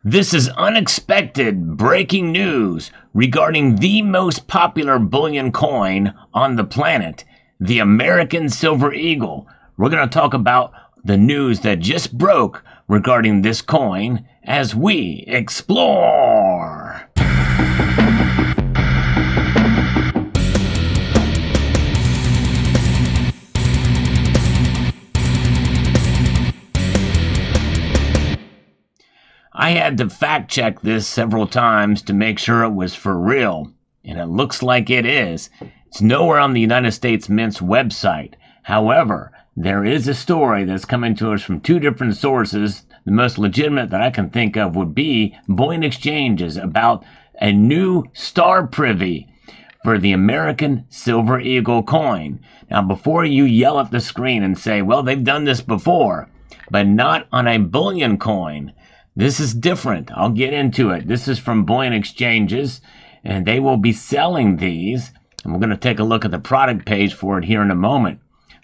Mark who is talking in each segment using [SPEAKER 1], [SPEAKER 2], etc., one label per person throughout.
[SPEAKER 1] This is unexpected breaking news regarding the most popular bullion coin on the planet, the American Silver Eagle. We're going to talk about the news that just broke regarding this coin as we explore. I had to fact check this several times to make sure it was for real, and it looks like it is. It's nowhere on the United States Mint's website. However, there is a story that's coming to us from two different sources. The most legitimate that I can think of would be Bullion Exchanges about a new star privy for the American Silver Eagle coin. Now, before you yell at the screen and say, well, they've done this before, but not on a bullion coin. This is different. I'll get into it. This is from Bullion Exchanges, and they will be selling these. And we're going to take a look at the product page for it here in a moment.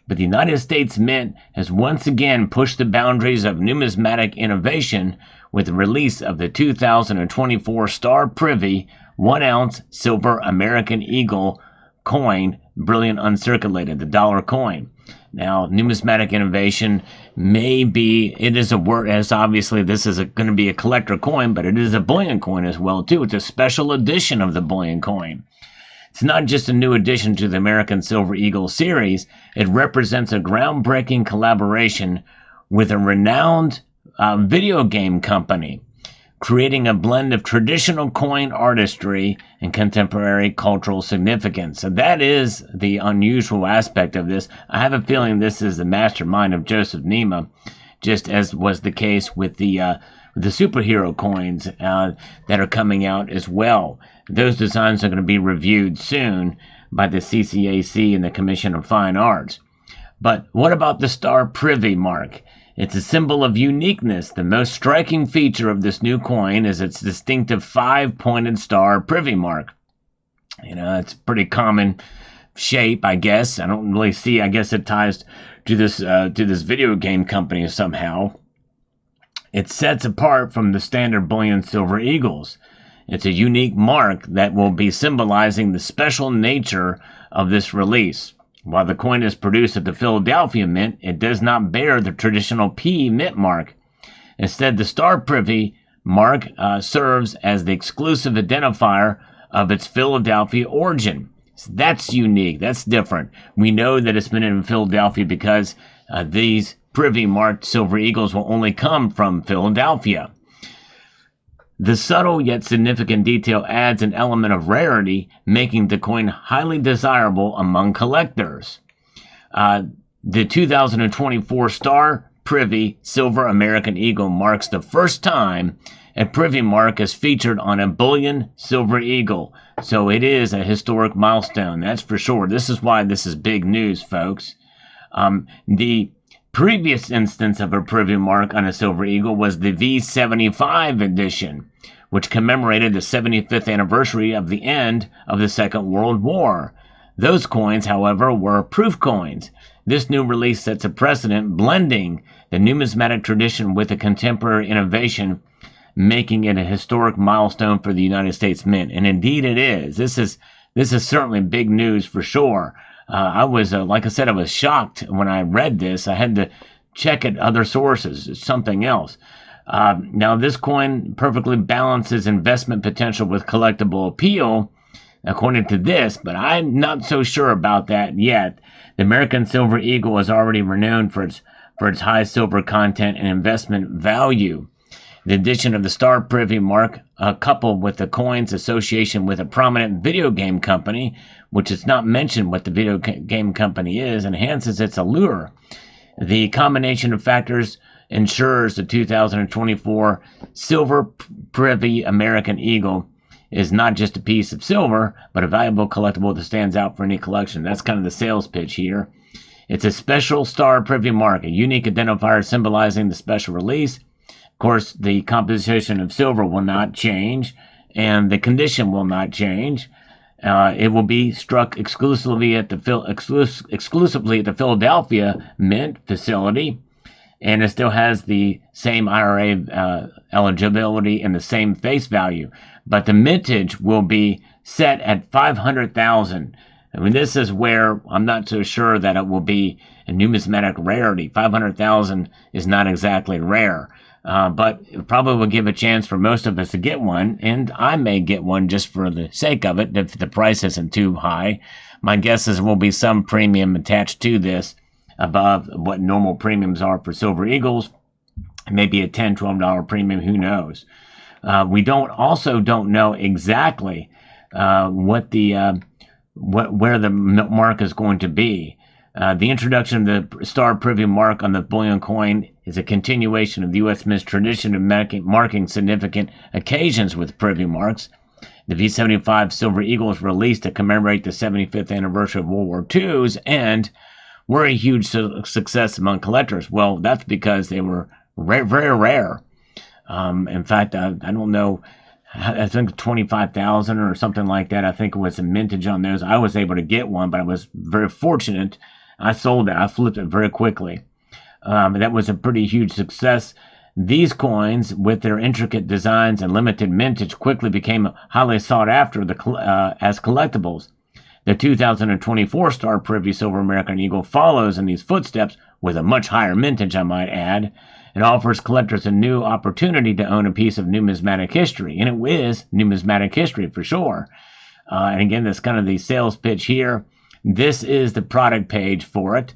[SPEAKER 1] But the United States Mint has once again pushed the boundaries of numismatic innovation with the release of the 2024 Star Privy 1-ounce silver American Eagle coin, brilliant uncirculated, the dollar coin. Now, numismatic innovation may be, it is a word, as obviously this is going to be a collector coin, but it is a bullion coin as well, too. It's a special edition of the bullion coin. It's not just a new addition to the American Silver Eagle series. It represents a groundbreaking collaboration with a renowned video game company, creating a blend of traditional coin artistry and contemporary cultural significance. So that is the unusual aspect of this. I have a feeling this is the mastermind of Joseph Nema, just as was the case with the superhero coins that are coming out as well. Those designs are going to be reviewed soon by the CCAC and the Commission of Fine Arts. But what about the Star Privy mark? It's a symbol of uniqueness. The most striking feature of this new coin is its distinctive 5-pointed star privy mark. You know, it's a pretty common shape, I guess. I don't really see, I guess it ties to this video game company somehow. It sets apart from the standard bullion Silver Eagles. It's a unique mark that will be symbolizing the special nature of this release. While the coin is produced at the Philadelphia Mint, it does not bear the traditional P Mint mark. Instead, the Star Privy mark serves as the exclusive identifier of its Philadelphia origin. So that's unique. That's different. We know that it's been in Philadelphia because these Privy marked Silver Eagles will only come from Philadelphia. The subtle yet significant detail adds an element of rarity, making the coin highly desirable among collectors. The 2024 Star Privy Silver American Eagle marks the first time a Privy mark is featured on a bullion Silver Eagle. So it is a historic milestone, that's for sure. This is why this is big news, folks. The previous instance of a Privy mark on a Silver Eagle was the V75 edition, which commemorated the 75th anniversary of the end of the Second World War. Those coins, however, were proof coins. This new release sets a precedent, blending the numismatic tradition with a contemporary innovation, making it a historic milestone for the United States Mint. And indeed it is. This is certainly big news for sure. I was, like I said, I was shocked when I read this. I had to check at other sources. It's something else. Now, this coin perfectly balances investment potential with collectible appeal, according to this, but I'm not so sure about that yet. The American Silver Eagle is already renowned for its high silver content and investment value. The addition of the Star Privy mark, coupled with the coin's association with a prominent video game company, which is not mentioned what the video game company is, enhances its allure. The combination of factors ensures the 2024 Silver Privy American Eagle is not just a piece of silver, but a valuable collectible that stands out for any collection. That's kind of the sales pitch here. It's a special Star Privy mark, a unique identifier symbolizing the special release. Of course, the composition of silver will not change, and the condition will not change. It will be struck exclusively at the Philadelphia Mint facility. and it still has the same IRA eligibility and the same face value, but the mintage will be set at 500,000. I mean, this is where I'm not so sure that it will be a numismatic rarity. 500,000 is not exactly rare, but it probably will give a chance for most of us to get one, and I may get one just for the sake of it if the price isn't too high. My guess is there will be some premium attached to this above what normal premiums are for Silver Eagles, maybe a $10, $12 premium, who knows. We also don't know exactly where the mark is going to be. The introduction of the star privy mark on the bullion coin is a continuation of the U.S. Mint's tradition of marking significant occasions with privy marks. The V75 Silver Eagle was released to commemorate the 75th anniversary of World War II's and were a huge success among collectors. Well, that's because they were very rare. In fact, I don't know, I think 25,000 or something like that. I think it was a mintage on those. I was able to get one, but I was very fortunate. I sold it. I flipped it very quickly. That was a pretty huge success. These coins, with their intricate designs and limited mintage, quickly became highly sought after as collectibles. The 2024 Star Privy Silver American Eagle follows in these footsteps with a much higher mintage, I might add. It offers collectors a new opportunity to own a piece of numismatic history, and it is numismatic history for sure. And again, that's kind of the sales pitch here. This is the product page for it,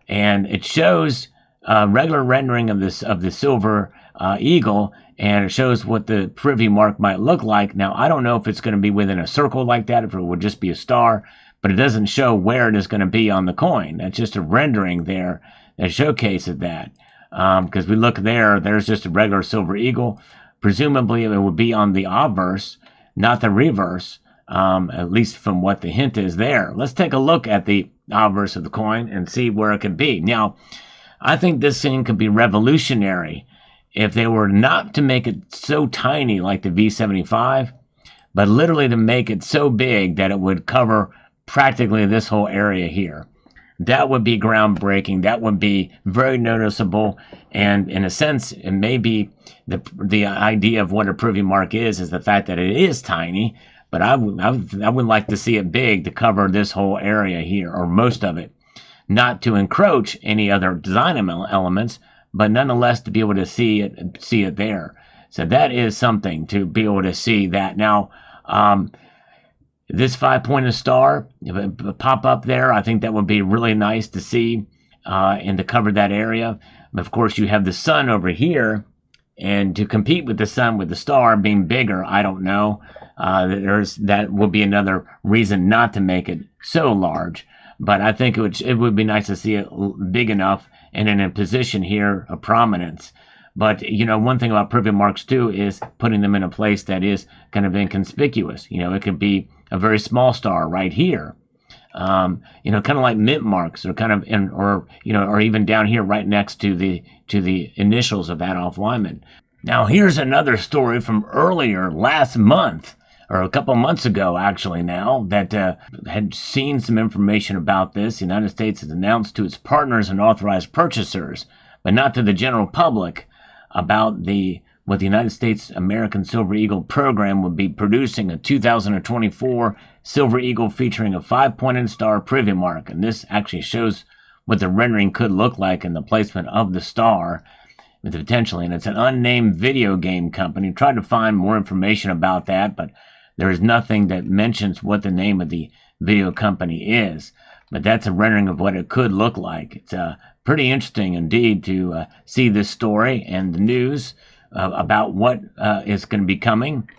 [SPEAKER 1] and it shows a regular rendering of the Silver Eagle, and it shows what the privy mark might look like. Now, I don't know if it's going to be within a circle like that, if it would just be a star, but it doesn't show where it is going to be on the coin. That's just a rendering there that showcases that. Because we look there, there's just a regular Silver Eagle. Presumably, it would be on the obverse, not the reverse, at least from what the hint is there. Let's take a look at the obverse of the coin and see where it could be. Now, I think this thing could be revolutionary if they were not to make it so tiny like the V75, but literally to make it so big that it would cover practically this whole area here. That would be groundbreaking. That would be very noticeable. And in a sense, it may be the idea of what a privy mark is the fact that it is tiny, but I would like to see it big to cover this whole area here, or most of it. Not to encroach any other design elements, but nonetheless to be able to see it there. So that is something to be able to see that. Now, this 5-pointed star pop up there, I think that would be really nice to see and to cover that area. Of course, you have the sun over here, and to compete with the sun with the star being bigger, I don't know. That will be another reason not to make it so large. But I think it would be nice to see it big enough and in a position here of prominence. But, one thing about privy marks, too, is putting them in a place that is kind of inconspicuous. It could be a very small star right here. Kind of like mint marks, or kind of, or even down here right next to the initials of Adolf Lyman. Now, here's another story from earlier last month, or a couple months ago, actually, now, that had seen some information about this. The United States has announced to its partners and authorized purchasers, but not to the general public, about what the United States American Silver Eagle program would be producing a 2024 Silver Eagle featuring a 5-pointed star privy mark. And this actually shows what the rendering could look like in the placement of the star, with the potentially. And it's an unnamed video game company. Tried to find more information about that, but there is nothing that mentions what the name of the video company is. But that's a rendering of what it could look like. It's pretty interesting indeed to see this story and the news about what is going to be coming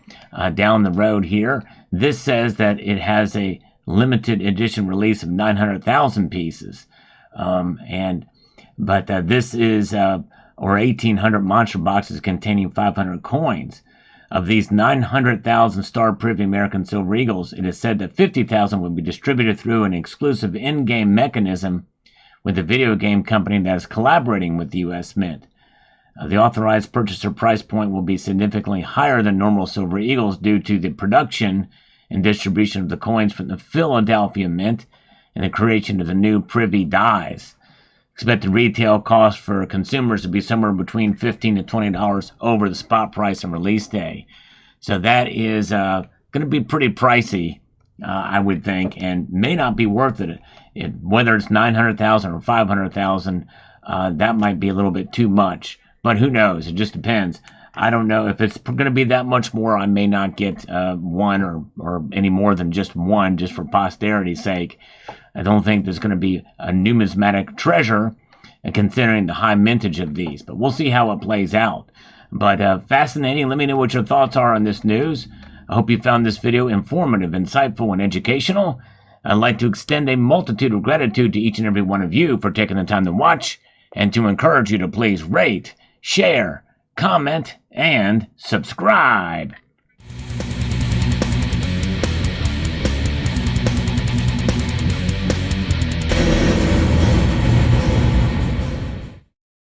[SPEAKER 1] down the road here. This says that it has a limited edition release of 900,000 pieces. But this is, or 1,800 monster boxes containing 500 coins. Of these 900,000 Star Privy American Silver Eagles, it is said that 50,000 will be distributed through an exclusive in-game mechanism with a video game company that is collaborating with the U.S. Mint. The authorized purchaser price point will be significantly higher than normal Silver Eagles due to the production and distribution of the coins from the Philadelphia Mint and the creation of the new Privy dies. Expected retail cost for consumers to be somewhere between $15 to $20 over the spot price on release day. So that is going to be pretty pricey, I would think, and may not be worth it. Whether it's 900,000 or 500,000, that might be a little bit too much. But who knows? It just depends. I don't know if it's going to be that much more. I may not get one or any more than just one, just for posterity's sake. I don't think there's going to be a numismatic treasure, considering the high mintage of these. But we'll see how it plays out. But fascinating. Let me know what your thoughts are on this news. I hope you found this video informative, insightful, and educational. I'd like to extend a multitude of gratitude to each and every one of you for taking the time to watch, and to encourage you to please rate, share, comment, and subscribe.